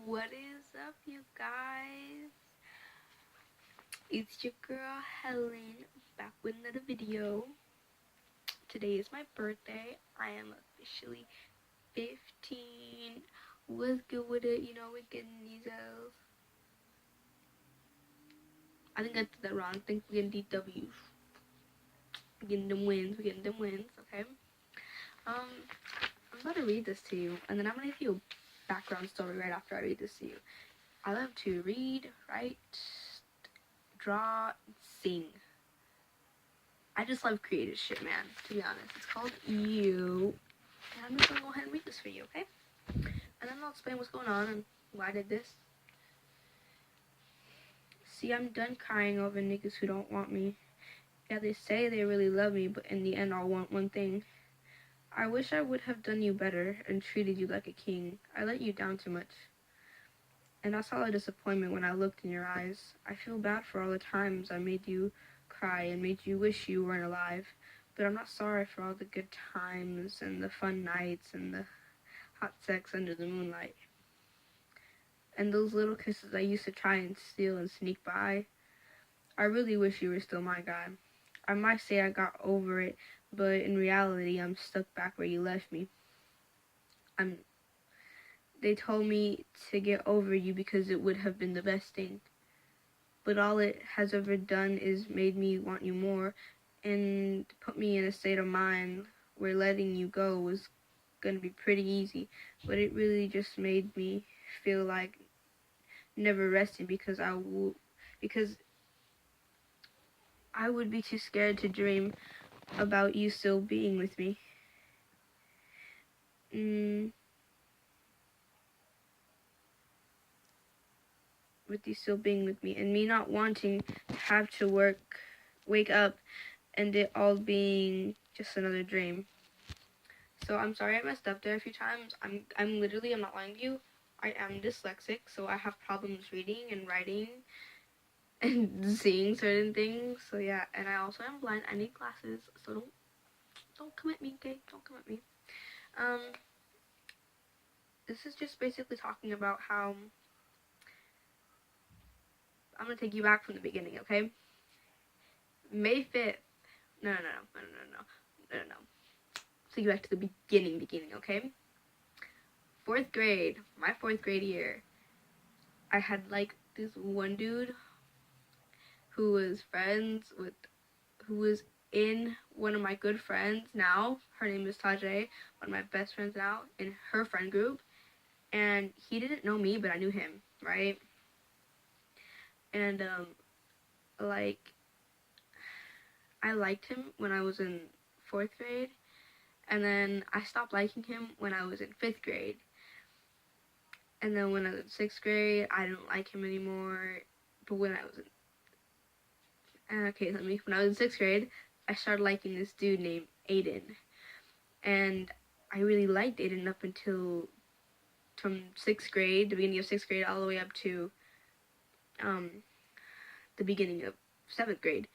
What is up, you guys? It's your girl Helen back with another video. Today is my birthday. I am officially 15. What's good with it? We're getting these L's. I think I did that wrong. I think we're getting these W's. We're getting them wins. Okay? I'm about to read this to you, and then I'm gonna give you a background story right after I read this to you. I love to read, write, draw, sing. I just love creative shit, man, to be honest. It's called You. And I'm just gonna go ahead and read this for you, okay? And then I'll explain what's going on and why I did this. See, I'm done crying over niggas who don't want me. Yeah, they say they really love me, but in the end, I'll want one thing. I wish I would have done you better and treated you like a king. I let you down too much. And I saw the disappointment when I looked in your eyes. I feel bad for all the times I made you cry and made you wish you weren't alive. But I'm not sorry for all the good times and the fun nights and the hot sex under the moonlight. And those little kisses I used to try and steal and sneak by. I really wish you were still my guy. I might say I got over it, but in reality, I'm stuck back where you left me. They told me to get over you because it would have been the best thing. But all it has ever done is made me want you more and put me in a state of mind where letting you go was going to be pretty easy. But it really just made me feel like never resting because I would be too scared to dream about you still being with me. With you still being with me and me not wanting to have to wake up and it all being just another dream. So I'm sorry I messed up there a few times. I'm not lying to you. I am dyslexic, so I have problems reading and writing and seeing certain things. So yeah, and I also am blind. I need glasses, so don't come at me, okay? Don't come at me. This is just basically talking about how I'm gonna take you back from the beginning, okay? May 5th. No. Take you back to the beginning, okay? 4th grade, my 4th grade year, I had like this one dude who was in one of my good friends now. Her name is Tajay, one of my best friends now, in her friend group. And he didn't know me, but I knew him, right? And, I liked him when I was in 4th grade. And then I stopped liking him when I was in 5th grade. And then when I was in 6th grade, I didn't like him anymore. But when I was in 6th grade, I started liking this dude named Aiden. And I really liked Aiden up until from 6th grade, the beginning of 6th grade, all the way up to the beginning of 7th grade,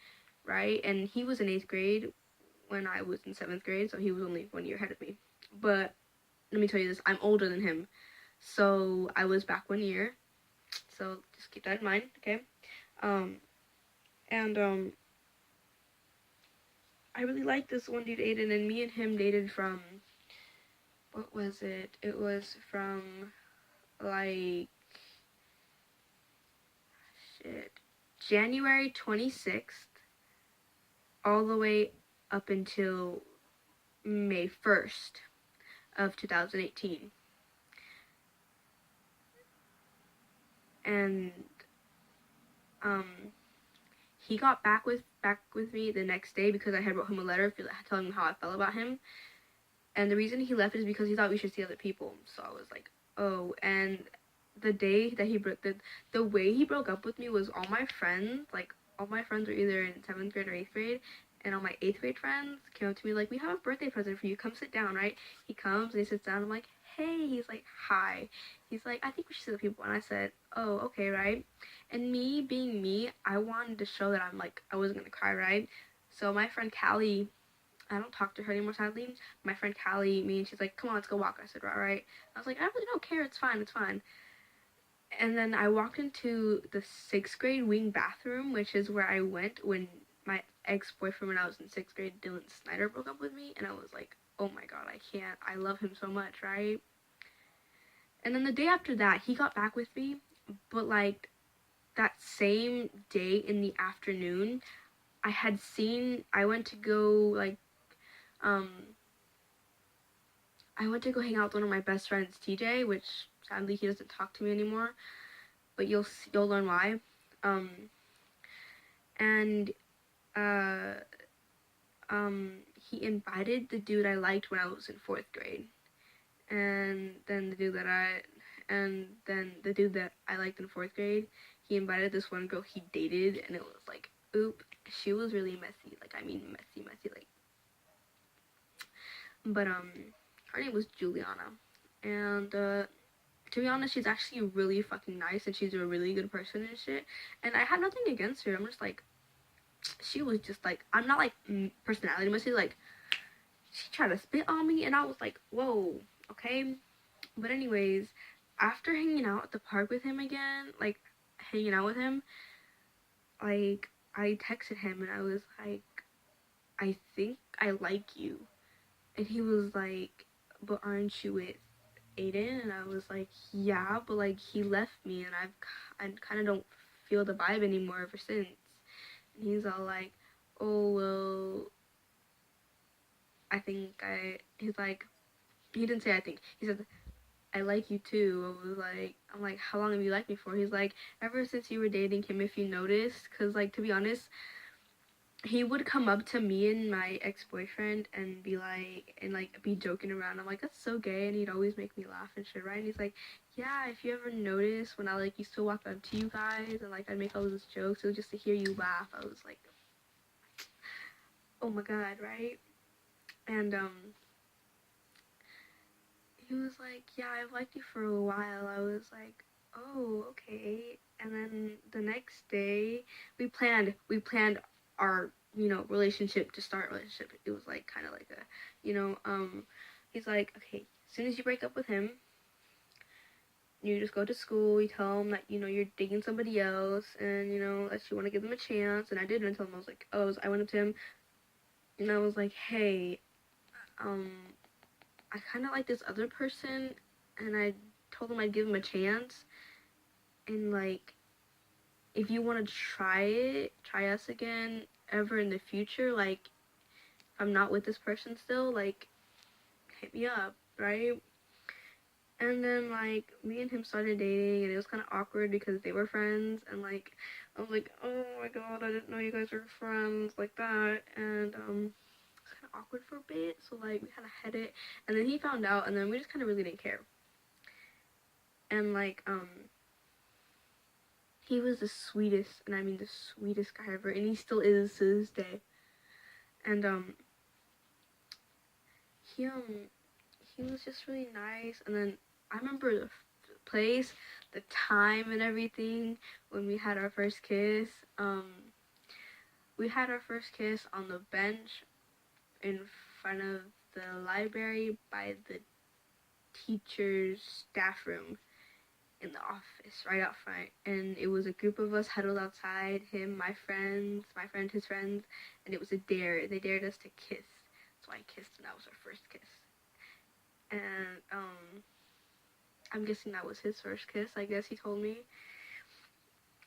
right? And he was in 8th grade when I was in 7th grade, so he was only 1 year ahead of me. But let me tell you this, I'm older than him. So I was back 1 year. So just keep that in mind, okay? I really liked this one dude, Aiden, and me and him dated from, what was it? It was from, January 26th, all the way up until May 1st of 2018. And, he got back with me the next day because I had wrote him a letter telling him how I felt about him. And the reason he left is because he thought we should see other people. So I was like, oh. And the day that the way he broke up with me was all my friends were either in 7th grade or 8th grade. And all my 8th grade friends came up to me like, we have a birthday present for you. Come sit down, right? He comes and he sits down. I'm like, hey. He's like, hi. He's like, I think we should see the people. And I said, oh, okay, right? And me being me, I wanted to show that I wasn't going to cry, right? So my friend Callie, I don't talk to her anymore, sadly. My friend Callie, she's like, come on, let's go walk. I said, right. I was like, I really don't care. It's fine. And then I walked into the 6th grade wing bathroom, which is where I went when my ex-boyfriend when I was in 6th grade, Dylan Snyder, broke up with me. And I was like, oh my god, I can't. I love him so much, right? And then the day after that, he got back with me. But like that same day in the afternoon, I went to go like, um, I went to go hang out with one of my best friends, TJ, which sadly he doesn't talk to me anymore. But you'll learn why. Um, and uh, he invited the dude I liked when I was in 4th grade, and then the dude that I liked in 4th grade, he invited this one girl he dated, and it was like, oop, she was really messy. Like, I mean, messy, messy, like. But her name was Juliana, and to be honest, she's actually really fucking nice, and she's a really good person and shit. And I had nothing against her. I'm just like, she was just like, I'm not like personality messy, like she tried to spit on me, and I was like, whoa, okay. But anyways, after hanging out at the park with him again, like hanging out with him, like I texted him and I was like, I think I like you. And he was like, but aren't you with Aiden? And I was like, yeah, but like he left me, and I kind of don't feel the vibe anymore ever since. And he's all like, oh well, he's like, he didn't say I think, he said, I like you too. I'm like, how long have you liked me for? He's like, ever since you were dating him, if you noticed. Because, like, to be honest, he would come up to me and my ex-boyfriend and be like, be joking around. I'm like, that's so gay. And he'd always make me laugh and shit, right? And he's like, yeah, if you ever notice when I, like, used to walk up to you guys and, like, I'd make all those jokes, it was just to hear you laugh. I was like, oh my god, right? And, he was like, yeah, I've liked you for a while. I was like, oh, okay. And then the next day, we planned our, relationship to start relationship. It was like kind of like a, he's like, okay, as soon as you break up with him, you just go to school, you tell him that, you're dating somebody else, and, that you want to give them a chance. And I did, and tell him, I was like, I went up to him, and I was like, hey, um, I kind of like this other person, and I told him I'd give him a chance, and like, if you want to try us again ever in the future, like, if I'm not with this person still, like, hit me up, right? And then like me and him started dating, and it was kind of awkward because they were friends, and like I was like, oh my god, I didn't know you guys were friends like that. And it's kind of awkward for a bit, so like we kind of had it, and then he found out, and then we just kind of really didn't care. And like he was the sweetest, and I mean the sweetest guy ever, and he still is to this day. And he he was just really nice. And then I remember the place, the time, and everything when we had our first kiss. We had our first kiss on the bench in front of the library by the teacher's staff room in the office right out front. And it was a group of us huddled outside, him, my friend, his friends, and it was a dare. They dared us to kiss, so I kissed, and that was our first kiss. And I'm guessing that was his first kiss, I guess he told me.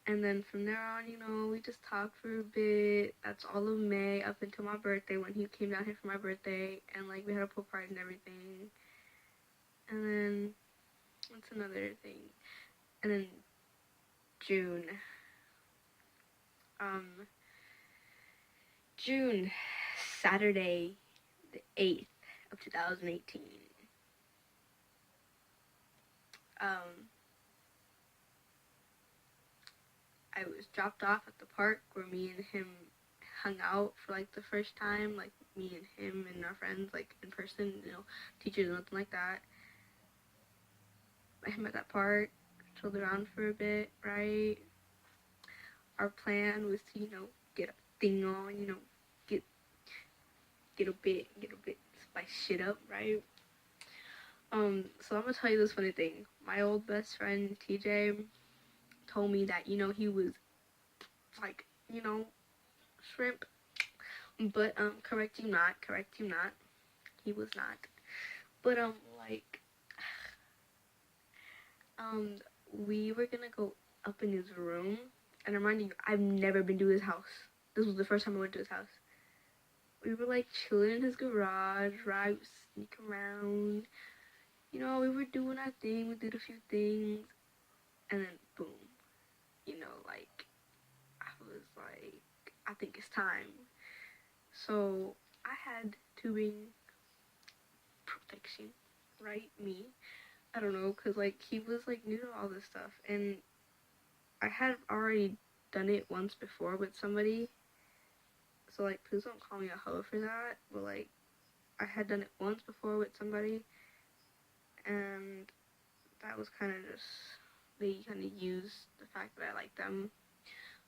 And then from there on, we just talked for a bit. That's all of May up until my birthday, when he came down here for my birthday, and like we had a pool party and everything. And then what's another thing? And then June. June, Saturday, the 8th of 2018. I was dropped off at the park where me and him hung out for like the first time, like me and him and our friends, like in person, teachers and nothing like that. Met him at that park, chilled around for a bit, right? Our plan was to, get a thing on, get a bit spice shit up, right? So I'm gonna tell you this funny thing. My old best friend TJ, told me that, you know, he was like, you know, shrimp. But correct you not, he was not. But like um we were gonna go up in his room, and I'm reminding you, I've never been to his house. This was the first time I went to his house. We were like chilling in his garage, right? We sneak around, you know, we were doing our thing, we did a few things, and then boom, you know, like I was like, I think it's time. So I had to bring protection, right? Me. I don't know, cause like he was like new to all this stuff, and I had already done it once before with somebody. So like, please don't call me a hoe for that. But like, I had done it once before with somebody, and that was kind of just, they kind of used the fact that I liked them.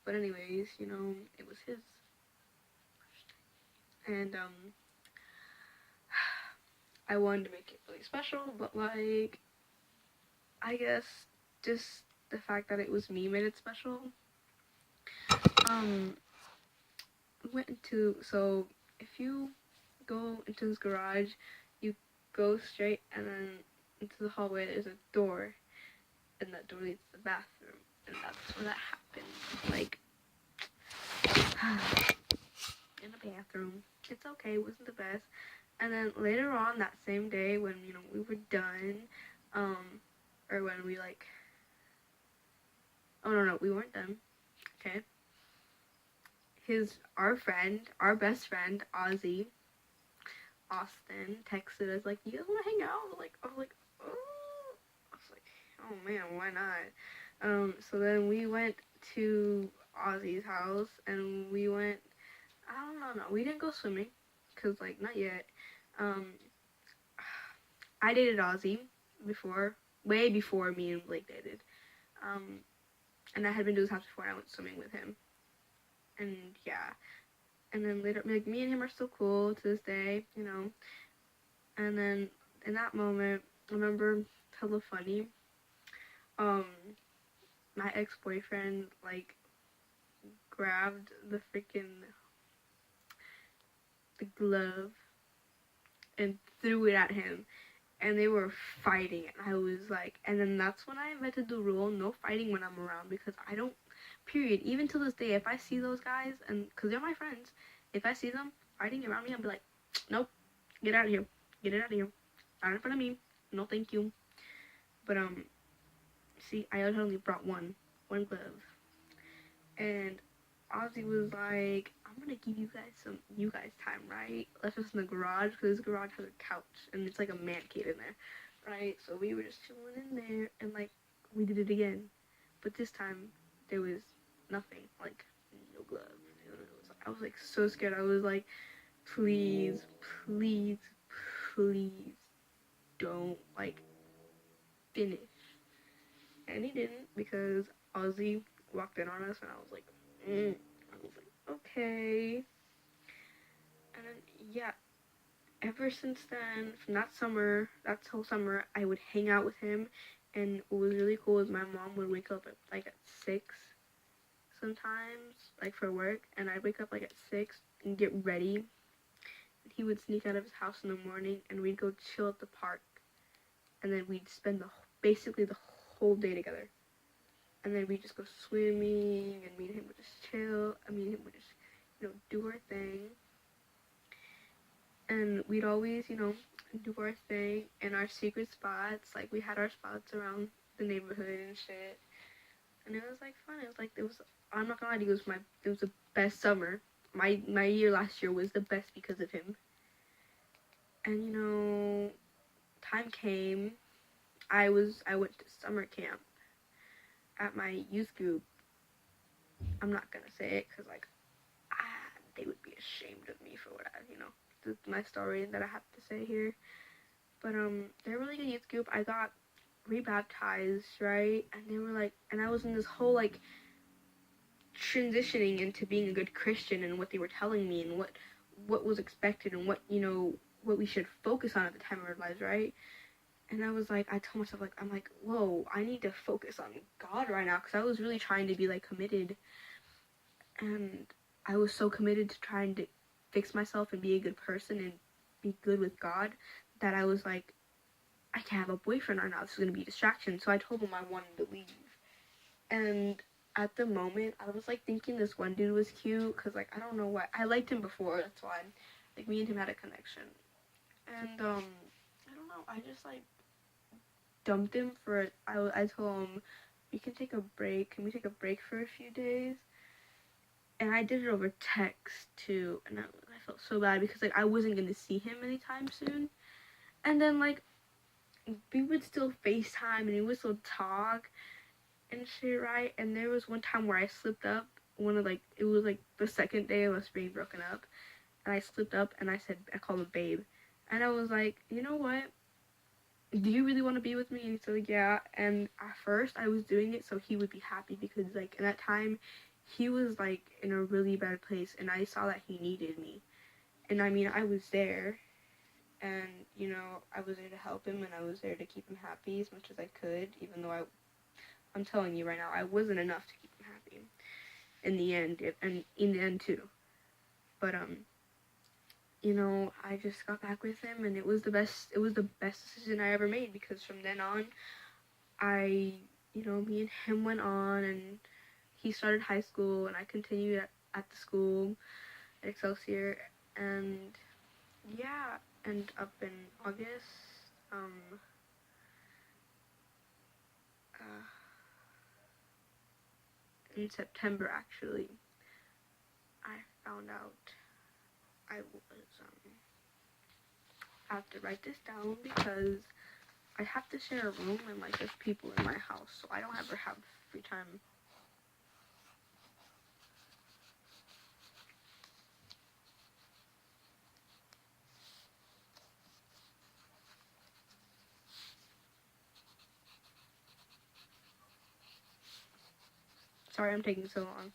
But anyways, you know, it was his, and I wanted to make it really special, but like, I guess just the fact that it was me made it special. Um, went into, so if you go into his garage, you go straight, and then into the hallway there's a door, and that door leads to the bathroom, and that's where that happened. Like, in the bathroom. It's okay, it wasn't the best. And then later on that same day, when, you know, we were done, or when we like, oh no, we weren't done. Okay. Our best friend, Austin, texted us like, "You guys want to hang out?" I was like, oh, I was like, oh man, why not? So then we went to Ozzy's house, and we went. I don't know, no, we didn't go swimming, cause like not yet. Um, I dated Ozzy before, way before me and Blake dated. Um, and I had been to his house before, and I went swimming with him. And yeah, and then later, like, me and him are still cool to this day, you know. And then in that moment, I remember, hella funny. Um, my ex-boyfriend like grabbed the glove and threw it at him, and they were fighting, and I was like, and then that's when I invented the rule: no fighting when I'm around, because I don't. Period. Even to this day, if I see those guys, and because they're my friends, if I see them fighting around me, I'll be like, nope, get out of here, get it out of here, not in front of me, no thank you. But see, I only brought one glove, and Ozzy was like, I'm gonna give you guys time, right? Left us in the garage, because this garage has a couch, and it's like a man cave in there, right? So we were just chilling in there, and like, we did it again. But this time, there was nothing, like, no glove. I was like so scared. I was like, please, please, please don't like finish. And he didn't, because Ozzy walked in on us, and I was like, I was like, okay. And then yeah, ever since then, from that whole summer, I would hang out with him. And what was really cool is my mom would wake up at 6 sometimes, like for work, and I'd wake up like at 6 and get ready. And he would sneak out of his house in the morning, and we'd go chill at the park, and then we'd spend basically the whole day together. And then we'd just go swimming, and me and him would just chill. Me and him would just, you know, do our thing. And we'd always, you know, do our thing in our secret spots. Like, we had our spots around the neighborhood and shit. And it was like fun. I'm not gonna lie to you, it was the best summer. My year last year was the best because of him. And you know, time came. I went to summer camp at my youth group. I'm not gonna say it, because like, they would be ashamed of me for what my story that I have to say here. But they're a really good youth group. I got rebaptized, right? And they were like, and I was in this whole like transitioning into being a good Christian, and what they were telling me, and what was expected, and what we should focus on at the time of our lives, right? And I was like, I told myself, like, I'm like, whoa, I need to focus on God right now, because I was really trying to be like committed, and I was so committed to trying to fix myself and be a good person and be good with God, that I was like, I can't have a boyfriend right now, this is going to be a distraction. So I told him I wanted to leave. And at the moment, I was like thinking this one dude was cute, because like, I don't know why, I liked him before, that's why, like, me and him had a connection. And I don't know, I just like dumped him for, I told him, we can take a break, can we take a break for a few days? And I did it over text too, and I felt so bad, because like, I wasn't gonna see him anytime soon. And then like, we would still FaceTime and we would still talk and shit, right? And there was one time where I slipped up, it was like the second day of us being broken up, and I slipped up and I called him babe. And I was like, you know what? Do you really want to be with me? And he said, like, yeah. And at first I was doing it so he would be happy, because like, in that time, he was like in a really bad place, and I saw that he needed me. And I mean, I was there, and you know, I was there to help him, and I was there to keep him happy as much as I could, even though I'm telling you right now, I wasn't enough to keep him happy in the end, and in the end too. But you know, I just got back with him, and it was the best decision I ever made, because from then on, me and him went on, and he started high school, and I continued at the school at Excelsior, and yeah, and up in August, uh, in September actually, I found out I was, I have to write this down, because I have to share a room, and like, there's people in my house, so I don't ever have free time. Sorry I'm taking so long.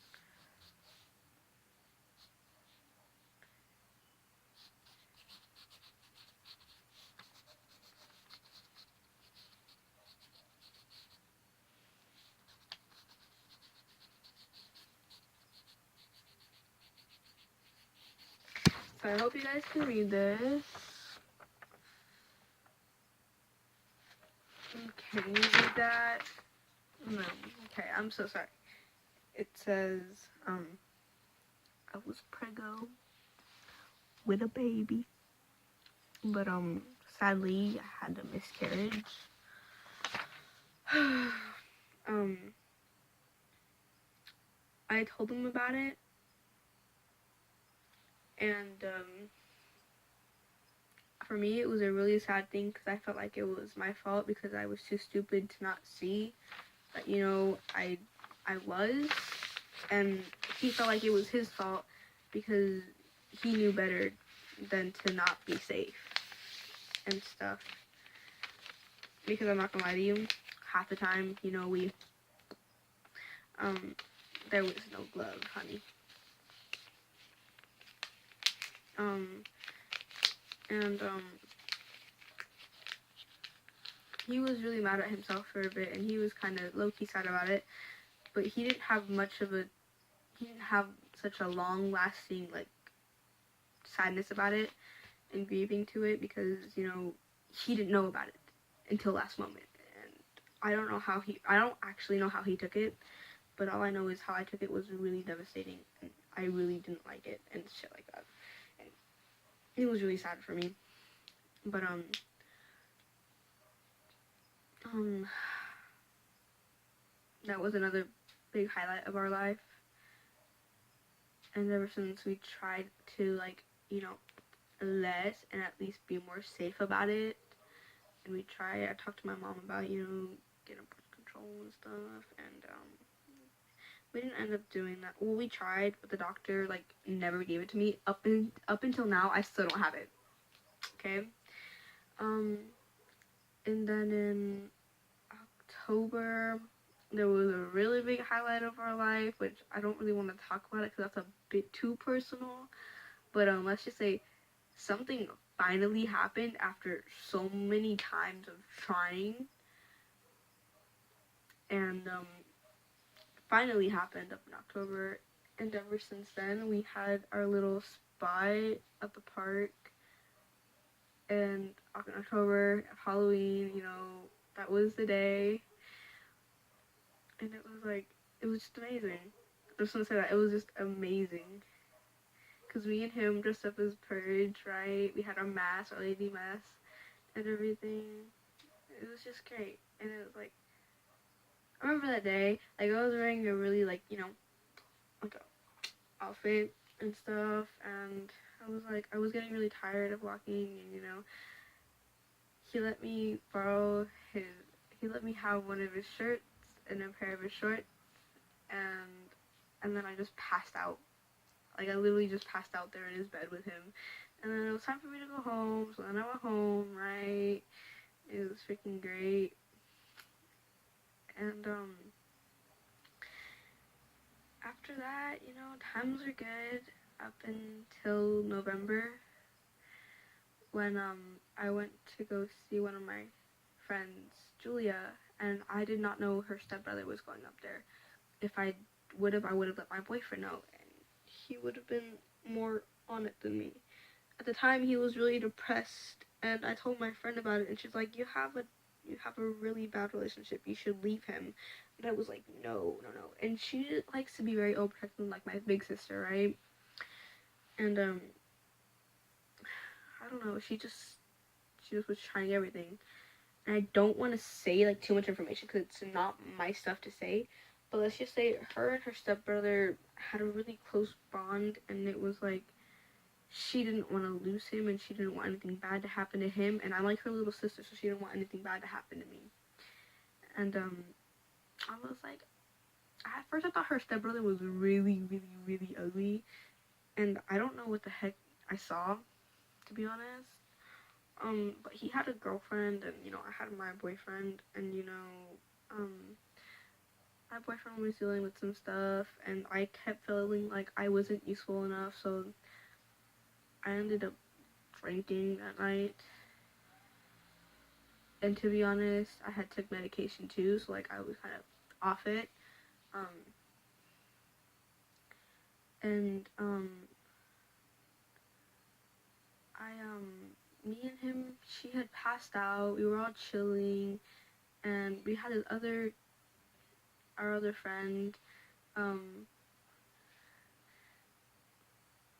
So I hope you guys can read this. Can you read that? No. Okay, I'm so sorry. It says, I was preggo with a baby, but sadly I had a miscarriage. um, I told him about it, and for me it was a really sad thing, because I felt like it was my fault, because I was too stupid to not see that, you know, I was, and he felt like it was his fault, because he knew better than to not be safe and stuff. Because I'm not gonna lie to you, half the time, you know, there was no glove, honey. And he was really mad at himself for a bit, and he was kind of low-key sad about it, but he didn't have such a long-lasting, like, sadness about it and grieving to it, because, you know, he didn't know about it until last moment. And I don't actually know how he took it, but all I know is how I took it was really devastating, and I really didn't like it, and shit like that. And it was really sad for me. But um that was another big highlight of our life. And ever since, we tried to, like, you know, less and at least be more safe about it. And I talked to my mom about, you know, getting birth control and stuff, and we didn't end up doing that. Well, we tried, but the doctor, like, never gave it to me. Up until now, I still don't have it. Okay. And then in October, there was a really big highlight of our life, which I don't really want to talk about it, because that's a bit too personal. But let's just say something finally happened after so many times of trying, and finally happened up in October. And ever since then, we had our little spot at the park. And in October, Halloween, that was the day. And it was just amazing. I just want to say that it was just amazing. Because me and him dressed up as Purge, right? We had our mask, our lady mask, and everything. It was just great. And it was like, I remember that day, like, I was wearing a really, like a outfit and stuff, and I was getting really tired of walking, and, he let me borrow he let me have one of his shirts and a pair of his shorts, and then I just passed out. Like, I literally just passed out there in his bed with him. And then it was time for me to go home, so then I went home, right? It was freaking great. And, after that, times were good up until November when, I went to go see one of my friends, Julia, and I did not know her stepbrother was going up there. If I would have let my boyfriend know, and he would have been more on it than me. At the time, he was really depressed, and I told my friend about it, and she's like, you have a really bad relationship, you should leave him. And I was like, no. And she likes to be very overprotective, like my big sister, right? And I don't know, she just was trying everything. And I don't want to say like too much information because it's not my stuff to say, but let's just say her and her stepbrother had a really close bond, and it was like she didn't want to lose him, and she didn't want anything bad to happen to him, and I'm like her little sister, so she didn't want anything bad to happen to me. And I was like, at first I thought her stepbrother was really, really, really ugly, and I don't know what the heck I saw, to be honest. But he had a girlfriend, and I had my boyfriend, and my boyfriend was dealing with some stuff, and I kept feeling like I wasn't useful enough, so I ended up drinking that night. And to be honest, I had took medication too, so like I was kind of off it. Um, and me and him, she had passed out. We were all chilling, and we had our other friend,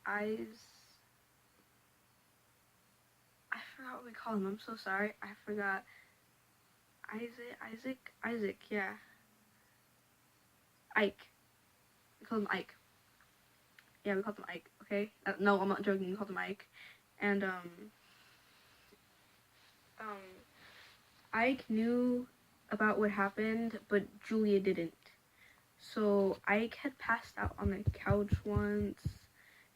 Eyes. I forgot what we call him. I'm so sorry. I forgot. Isaac. Yeah, Ike. We called him Ike. Yeah, we called him Ike. Okay. No, I'm not joking. We called him Ike, and um, Ike knew about what happened, but Julia didn't. So Ike had passed out on the couch once,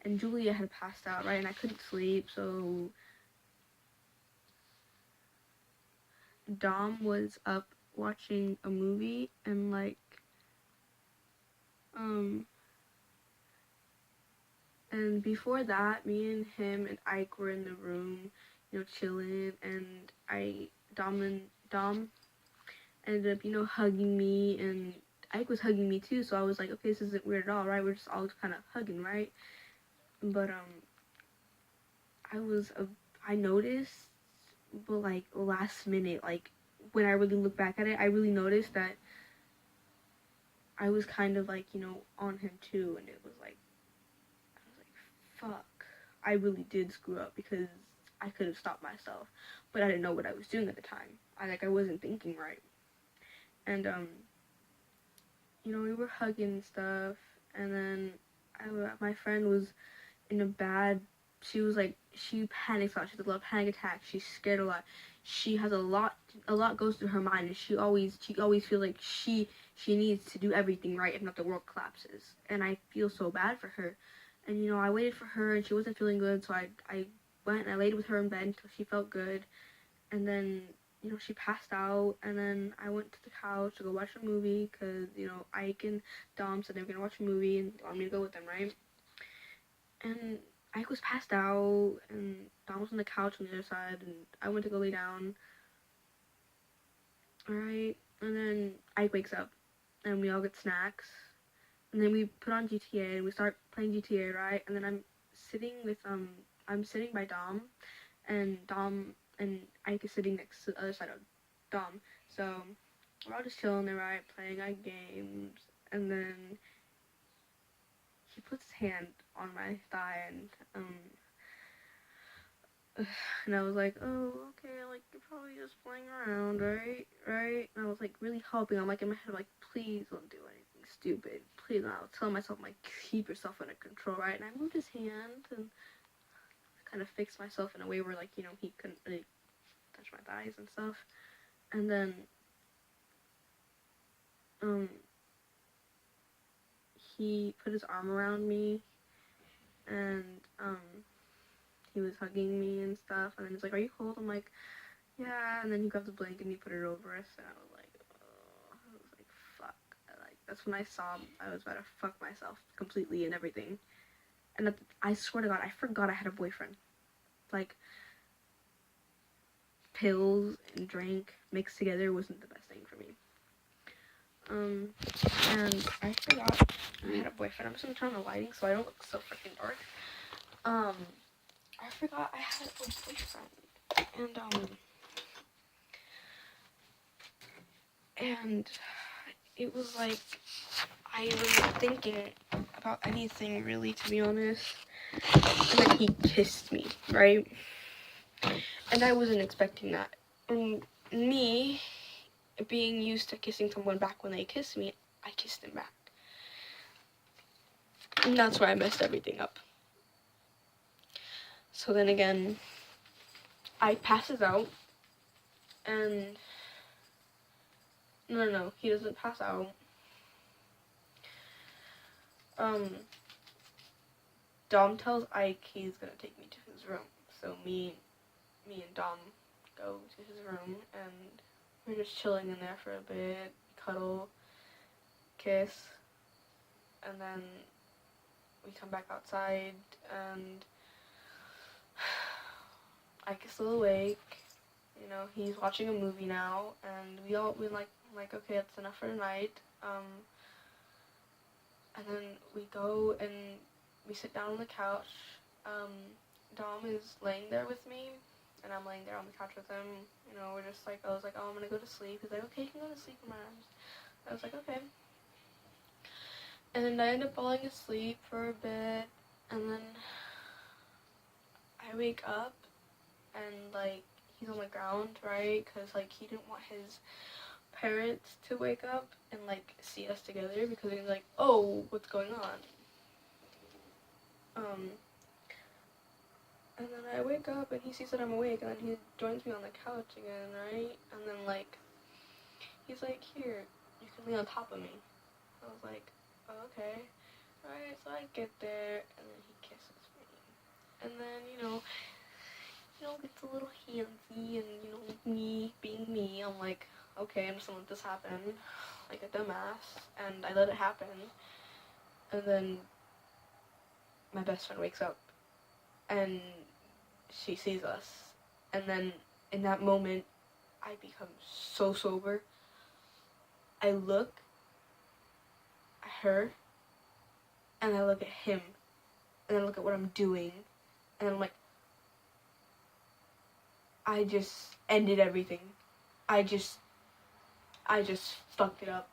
and Julia had passed out, right? And I couldn't sleep, so Dom was up watching a movie, and and before that, me and him and Ike were in the room, chilling, and Dom ended up, hugging me, and Ike was hugging me too, so I was like, okay, this isn't weird at all, right? We're just all kind of hugging, right? But I was I noticed, but like last minute, like when I really look back at it, I really noticed that I was kind of like, on him too, and it was like, I was like, fuck, I really did screw up because I could have stopped myself, but I didn't know what I was doing at the time. I wasn't thinking right, and we were hugging and stuff, and then my friend was in a bad. She was like, she panics a lot. She has a lot of panic attacks. She's scared a lot. She has a lot goes through her mind, and she always feels like she needs to do everything right, if not the world collapses. And I feel so bad for her. And I waited for her, and she wasn't feeling good, so I went and I laid with her in bed until she felt good, and then she passed out, and then I went to the couch to go watch a movie because Ike and Dom said they were gonna watch a movie and wanted me to go with them, right? And Ike was passed out, and Dom was on the couch on the other side, and I went to go lay down. Alright, and then Ike wakes up, and we all get snacks, and then we put on GTA, and we start playing GTA, right? And then I'm sitting by Dom, and Ike is sitting next to the other side of Dom. So we're all just chilling there, right, playing our games, and then he puts his hand on my thigh, and I was like, oh, okay, like, you're probably just playing around, right? Right? And I was, like, really hoping. I'm, like, in my head, like, please don't do anything stupid. Please. And I was telling myself, like, keep yourself under control, right? And I moved his hand and kind of fixed myself in a way where, like, you know, he couldn't really touch my thighs and stuff. And then, he put his arm around me, and, he was hugging me and stuff. And then he's like, are you cold? I'm like, yeah. And then he grabbed the blanket and he put it over us, and I was like, oh, I was like, fuck. Like, that's when I saw I was about to fuck myself completely and everything. And I swear to God, I forgot I had a boyfriend. Like, pills and drink mixed together wasn't the best thing for me. And I forgot I had a boyfriend. I'm just gonna turn on the lighting so I don't look so freaking dark. I forgot I had a boyfriend. And it was like, I wasn't thinking about anything really, to be honest. And then he kissed me, right? And I wasn't expecting that. And me, being used to kissing someone back when they kissed me, I kissed him back. And that's where I messed everything up. So then again, I passes out, and no, he doesn't pass out. Dom tells Ike he's gonna take me to his room. So me and Dom go to his room, and we're just chilling in there for a bit, cuddle, kiss, and then we come back outside, and Ike is still awake. You know, he's watching a movie now, and we like, okay, that's enough for tonight. And then we go and we sit down on the couch. Dom is laying there with me, and I'm laying there on the couch with him. You know, we're just like, I was like, oh, I'm gonna go to sleep. He's like, okay, you can go to sleep in my arms. I was like, okay. And then I end up falling asleep for a bit, and then I wake up, and, like, he's on the ground, right? Because, like, he didn't want his parents to wake up and, like, see us together, because he's like, oh, what's going on? And then I wake up, and he sees that I'm awake, and then he joins me on the couch again, right? And then, like, he's like, here, you can lay on top of me. I was like, oh, okay. Alright, so I get there, and then he kisses me. And then, you know, gets a little handsy, and, you know, me being me, I'm like, okay, I'm just gonna let this happen, like a dumbass, and I let it happen. And then my best friend wakes up, and she sees us, and then in that moment, I become so sober. I look at her, and I look at him, and I look at what I'm doing, and I'm like, I just ended everything. I just fucked it up.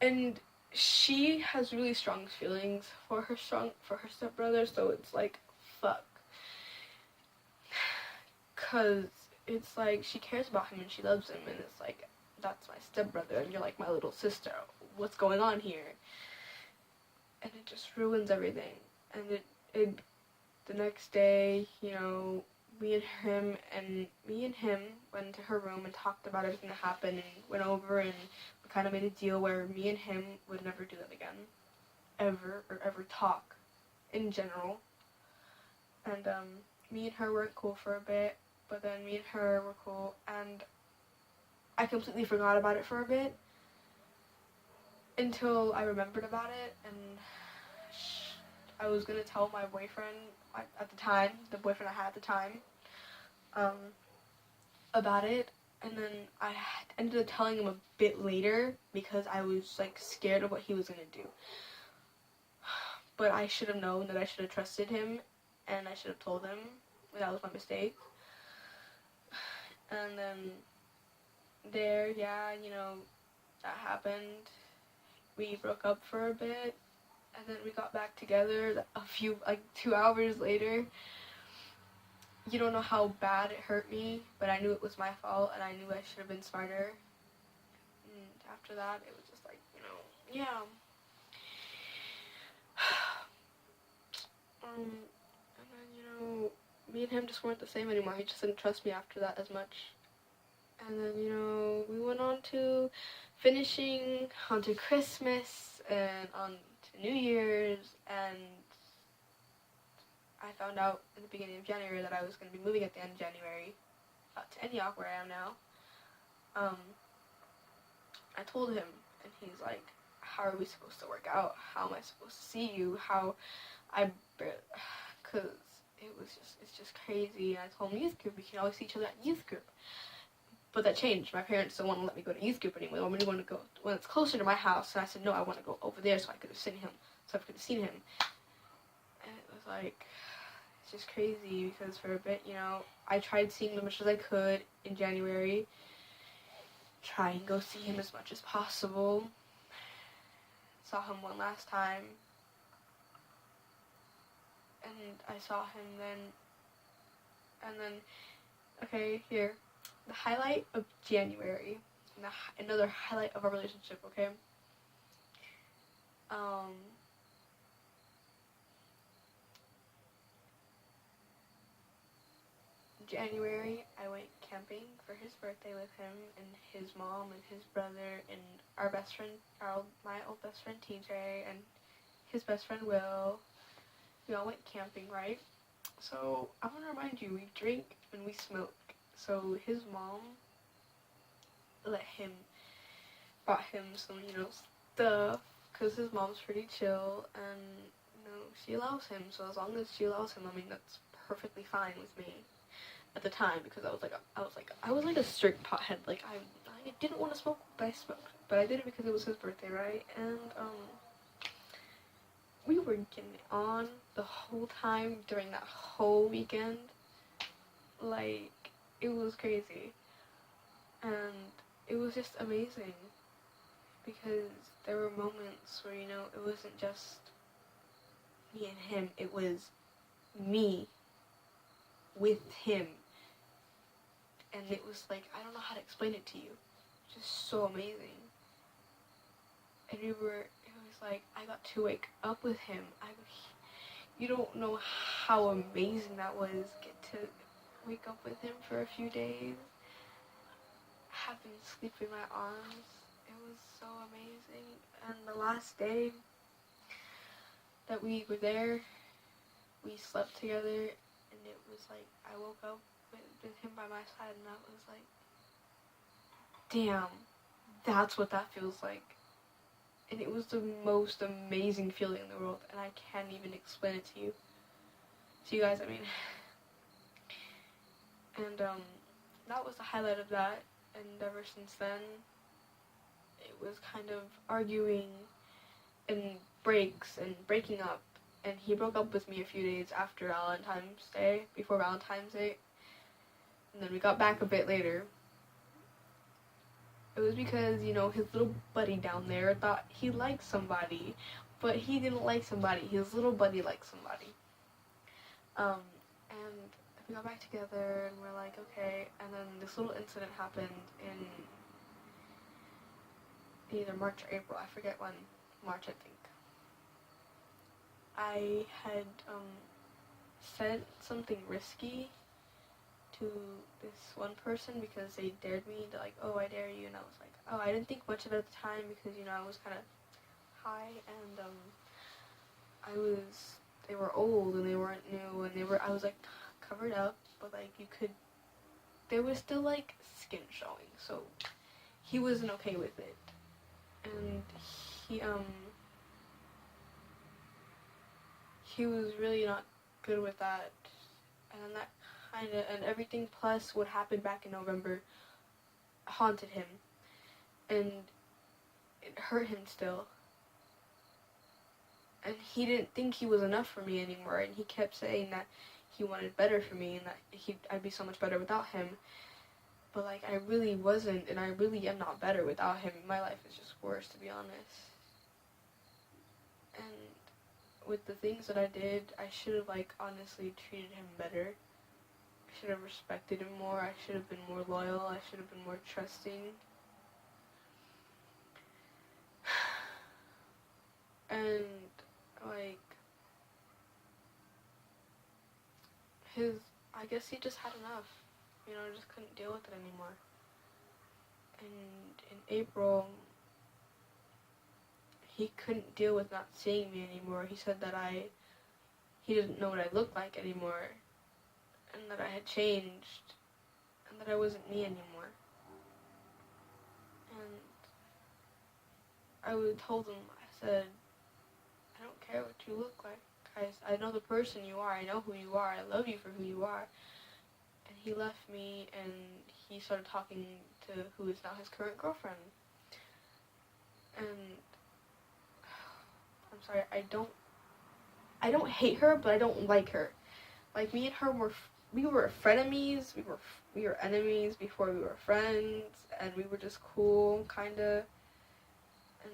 And she has really strong feelings for her stepbrother, so it's like, fuck. 'Cause it's like, she cares about him and she loves him, and it's like, that's my stepbrother, and you're like my little sister. What's going on here? And it just ruins everything. And it the next day, you know, me and him went into her room and talked about everything that happened, and went over, and we kind of made a deal where me and him would never do that again. Ever talk in general. And me and her weren't cool for a bit, but then me and her were cool, and I completely forgot about it for a bit until I remembered about it, and I was gonna tell my boyfriend at the time, the boyfriend I had at the time, about it, and then I ended up telling him a bit later because I was like scared of what he was gonna do. But I should have known that I should have trusted him, and I should have told him. That was my mistake. And then there, yeah, that happened. We broke up for a bit, and then we got back together a few, like 2 hours later. You don't know how bad it hurt me, but I knew it was my fault, and I knew I should have been smarter. And after that, it was just like, yeah. And then, me and him just weren't the same anymore. He just didn't trust me after that as much. And then, we went on to finishing, onto Christmas, and on to New Year's, and I found out in the beginning of January that I was going to be moving at the end of January to Antioch, where I am now. I told him, and he's like, how are we supposed to work out? How am I supposed to see you? Because it's just crazy. And I told him youth group, we can always see each other at youth group. But that changed. My parents don't want to let me go to youth group anymore. They want me to go when it's closer to my house. And I said, no, I want to go over there so I could have seen him. And it was like, it's just crazy because for a bit, I tried seeing him as much as I could in January. Try and go see him as much as possible. Saw him one last time. And I saw him then. And then, okay, here. The highlight of January. And another highlight of our relationship, okay? January, I went camping for his birthday with him and his mom and his brother and our best friend, my old best friend TJ and his best friend Will. We all went camping, right? So I want to remind you, we drink and we smoke. So his mom bought him some, stuff, because his mom's pretty chill, and, she allows him. So as long as she allows him, I mean, that's perfectly fine with me at the time, because I was like a strict pothead. Like, I didn't want to smoke, but I smoked. But I did it because it was his birthday, right? And, we were getting it on the whole time during that whole weekend. Like, it was crazy. And it was just amazing. Because there were moments where, it wasn't just me and him. It was me with him. And it was like, I don't know how to explain it to you. Just so amazing. And it was like, I got to wake up with him. You don't know how amazing that was. Get to wake up with him for a few days. Have him sleep in my arms. It was so amazing. And the last day that we were there, we slept together, and it was like, I woke up with him by my side, and I was like, damn, that's what that feels like. And it was the most amazing feeling in the world, and I can't even explain it to you. To you guys, I mean. And that was the highlight of that, and ever since then, it was kind of arguing and breaks and breaking up. And he broke up with me a few days after Valentine's Day, before Valentine's Day. And then we got back a bit later. It was because, his little buddy down there thought he liked somebody, but he didn't like somebody. His little buddy liked somebody. And we got back together, and we're like, okay. And then this little incident happened in either March or April. I forget when. March, I think. I had said something risky to this one person because they dared me to, like, oh, I dare you, and I was like, oh, I didn't think much of it at the time because, I was kind of high, and they were old, and they weren't new, and I was, like, covered up, but, like, there was still, like, skin showing, so he wasn't okay with it, and he was really not good with that. And that and everything plus what happened back in November haunted him. And it hurt him still. And he didn't think he was enough for me anymore, and he kept saying that he wanted better for me and that I'd be so much better without him. But like, I really wasn't, and I really am not better without him. My life is just worse, to be honest. And with the things that I did, I should have like honestly treated him better. I should have respected him more. I should have been more loyal. I should have been more trusting. And like, I guess he just had enough. You know, just couldn't deal with it anymore. And in April, he couldn't deal with not seeing me anymore. He said that he didn't know what I looked like anymore, and that I had changed, and that I wasn't me anymore. And I told him, I said, I don't care what you look like. I know the person you are. I know who you are. I love you for who you are. And he left me, and he started talking to who is now his current girlfriend. And I'm sorry, I don't hate her, but I don't like her. Like, me and her we were frenemies. We were enemies before we were friends, and we were just cool, kinda. And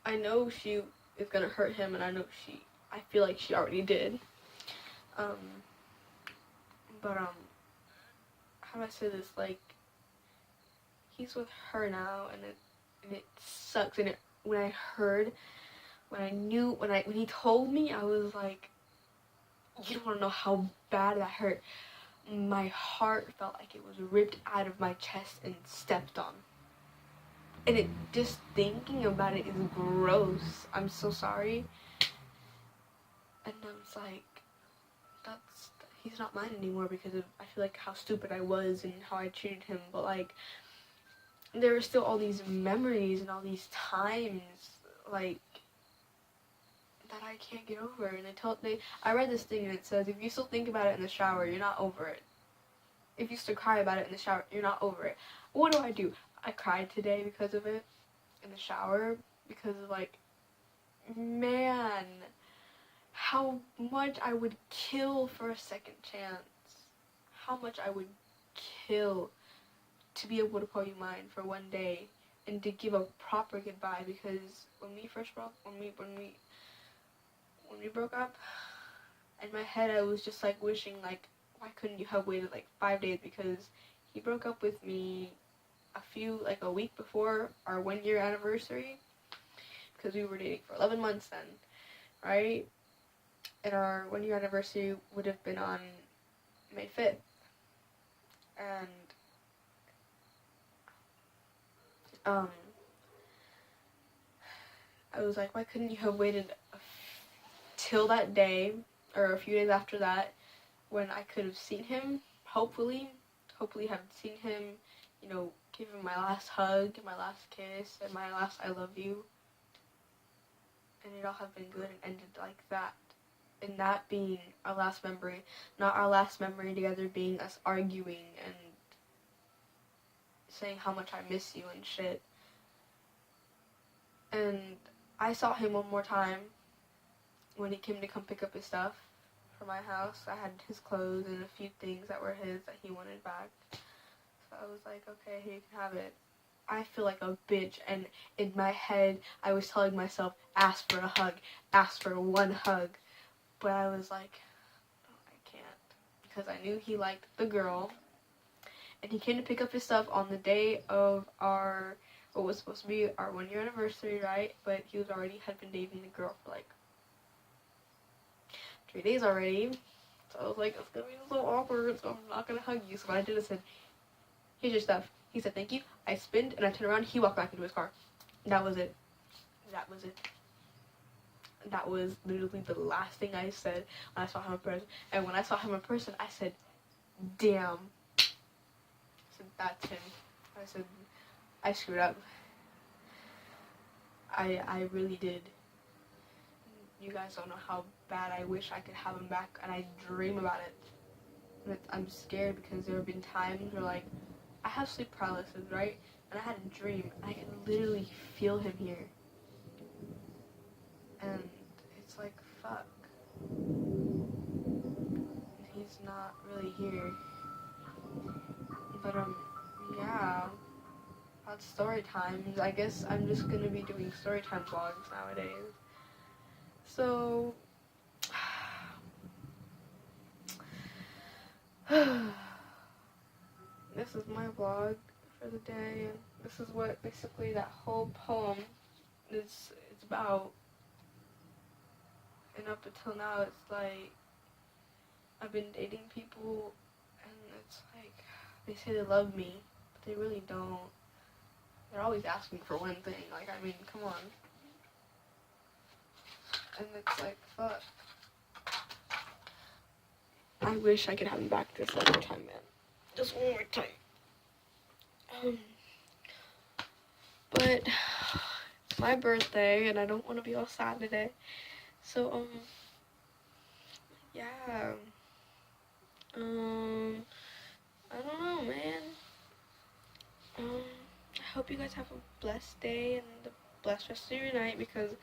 I know she is gonna hurt him, and I feel like she already did. But how do I say this? Like, he's with her now, and it sucks. And when he told me, I was like, you don't want to know how bad that hurt. My heart felt like it was ripped out of my chest and stepped on. And just thinking about it is gross. I'm so sorry. And I was like, he's not mine anymore because I feel like how stupid I was and how I treated him. But like, there were still all these memories and all these times, like, that I can't get over. And I read this thing and it says, if you still think about it in the shower, you're not over it. If you still cry about it in the shower, you're not over it. What do? I cried today because of it in the shower, because of like, man, how much I would kill for a second chance. How much I would kill to be able to call you mine for one day and to give a proper goodbye. Because when we broke up, in my head I was just like wishing, like, why couldn't you have waited like 5 days? Because he broke up with me a week before our 1 year anniversary, because we were dating for 11 months then, right? And our 1 year anniversary would have been on May 5th. And I was like, why couldn't you have waited till that day, or a few days after that, when I could have seen him, hopefully have seen him, you know, give him my last hug, my last kiss, and my last I love you, and it all have been good and ended like that. And that being our last memory, not our last memory together being us arguing and saying how much I miss you and shit. And I saw him one more time when he came to come pick up his stuff for my house. I had his clothes and a few things that were his that he wanted back. So I was like, okay, here you can have it. I feel like a bitch, and in my head I was telling myself, ask for a hug, ask for one hug. But I was like, oh, I can't, because I knew he liked the girl, and he came to pick up his stuff on the day of what was supposed to be our 1 year anniversary, right? But he had been dating the girl for like 3 days already. So I was like, it's gonna be so awkward, so I'm not gonna hug you. So what I did is said, here's your stuff. He said thank you. I spinned and I turned around. He walked back into his car. That was it. That was literally the last thing I said when I saw him in person. And when I saw him in person, I said, damn. I said, that's him. I said, I screwed up. I really did. you guys don't know how bad I wish I could have him back, and I dream about it. And I'm scared because there have been times where, like, I have sleep paralysis, right? And I had a dream, and I can literally feel him here. And it's like, fuck. He's not really here. But, yeah. About story times, I guess I'm just gonna be doing story time vlogs nowadays. So, this is my vlog for the day, and this is what basically that whole poem is about. And up until now, it's like I've been dating people, and it's like they say they love me, but they really don't. They're always asking for one thing. Like, I mean, come on. And it's like, fuck. I wish I could have him back this other time, man. Just one more time. But it's my birthday, and I don't want to be all sad today. So, yeah. I don't know, man. I hope you guys have a blessed day and a blessed rest of your night, because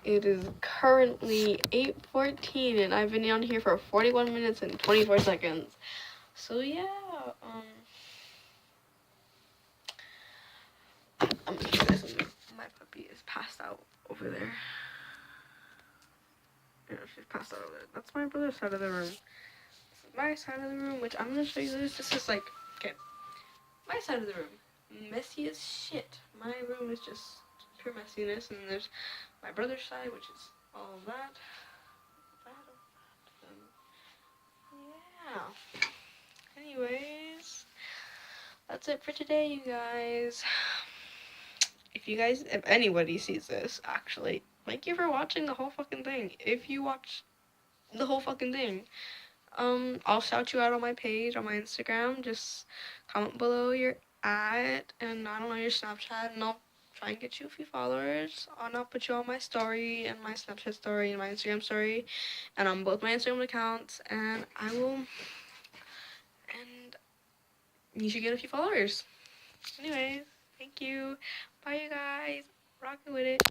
it is currently 8:14 and I've been on here for 41 minutes and 24 seconds. So yeah, I'm gonna show you guys something. My puppy is passed out over there. Yeah, she's passed out over there. That's my brother's side of the room. This is my side of the room, which I'm gonna show you this. This is like, okay, my side of the room. Messy as shit. My room is just pure messiness, and there's my brother's side, which is all of that. Yeah. Anyways, that's it for today, you guys. If anybody sees this, actually, thank you for watching the whole fucking thing. If you watch the whole fucking thing, I'll shout you out on my page, on my Instagram. Just comment below your at, and I don't know, your Snapchat, and I'll try and get you a few followers. And I'll put you on my story, and my Snapchat story, and my Instagram story, and on both my Instagram accounts, and I will, and you should get a few followers. Anyways, thank you. Bye, you guys. Rockin' with it.